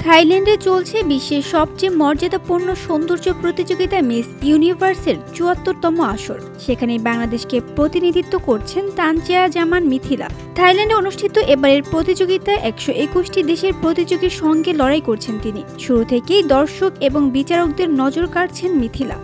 থাইল্যান্ডে চলছে বিশ্বের সবচেয়ে মর্যাদাপূর্ণ সৌন্দর্য প্রতিযোগিতা মিস ইউনিভার্সের ৭৪তম আসর। সেখানে বাংলাদেশকে প্রতিনিধিত্ব করছেন তানজিয়া জামান মিথিলা। থাইল্যান্ডে অনুষ্ঠিত এবারের প্রতিযোগিতায় ১২১টি দেশের প্রতিযোগীর সঙ্গে লড়াই করছেন তিনি। শুরু থেকেই দর্শক এবং বিচারকদের নজর কাড়ছেন মিথিলা।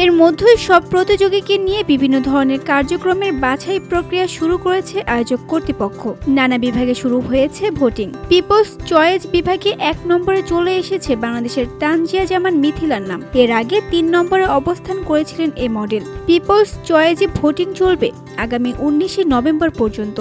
এর মধ্যেই সব প্রতিযোগীকে নিয়ে বিভিন্ন ধরনের কার্যক্রমের বাছাই প্রক্রিয়া শুরু করেছে আয়োজক কর্তৃপক্ষ। নানা বিভাগে শুরু হয়েছে ভোটিং। পিপলস চয়েস বিভাগে ১ নম্বরে চলে এসেছে বাংলাদেশের তানজিয়া জামান মিথিলার নাম। এর আগে ৩ নম্বরে অবস্থান করেছিলেন এই মডেল। পিপলস চয়েসে ভোটিং চলবে আগামী ১৯শে নভেম্বর পর্যন্ত।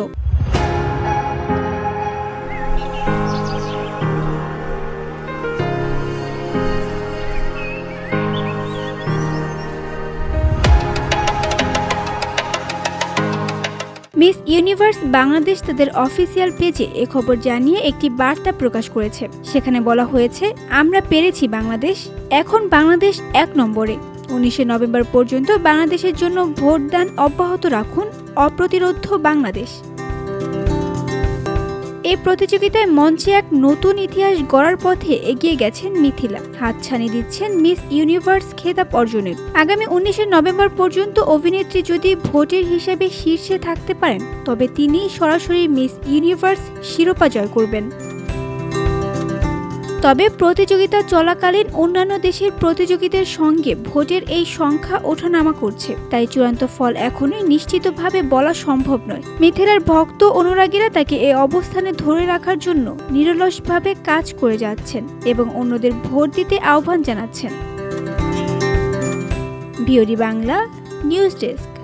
মিস ইউনিভার্স বাংলাদেশ তাদের অফিসিয়াল পেজে এ খবর জানিয়ে একটি বার্তা প্রকাশ করেছে। সেখানে বলা হয়েছে, আমরা পেরেছি বাংলাদেশ, এখন বাংলাদেশ ১ নম্বরে। ১৯শে নভেম্বর পর্যন্ত বাংলাদেশের জন্য ভোটদান অব্যাহত রাখুন, অপ্রতিরোধ্য বাংলাদেশ। এই প্রতিযোগিতায় মঞ্চে এক নতুন ইতিহাস গড়ার পথে এগিয়ে গেছেন মিথিলা। হাতছানি দিচ্ছেন মিস ইউনিভার্স খেতাব অর্জনের। আগামী ১৯শে নভেম্বর পর্যন্ত অভিনেত্রী যদি ভোটের হিসেবে শীর্ষে থাকতে পারেন, তবে তিনি সরাসরি মিস ইউনিভার্স শিরোপা জয় করবেন। তবে প্রতিযোগিতা চলাকালীন অন্যান্য দেশের প্রতিযোগীদের সঙ্গে ভোটের এই সংখ্যা ওঠানামা করছে, তাই চূড়ান্ত ফল এখনই নিশ্চিতভাবে বলা সম্ভব নয়। মিথিলার ভক্ত অনুরাগীরা তাকে এই অবস্থানে ধরে রাখার জন্য নিরলসভাবে কাজ করে যাচ্ছেন এবং অন্যদের ভোট দিতে আহ্বান জানাচ্ছেন। VOD Bangla news desk.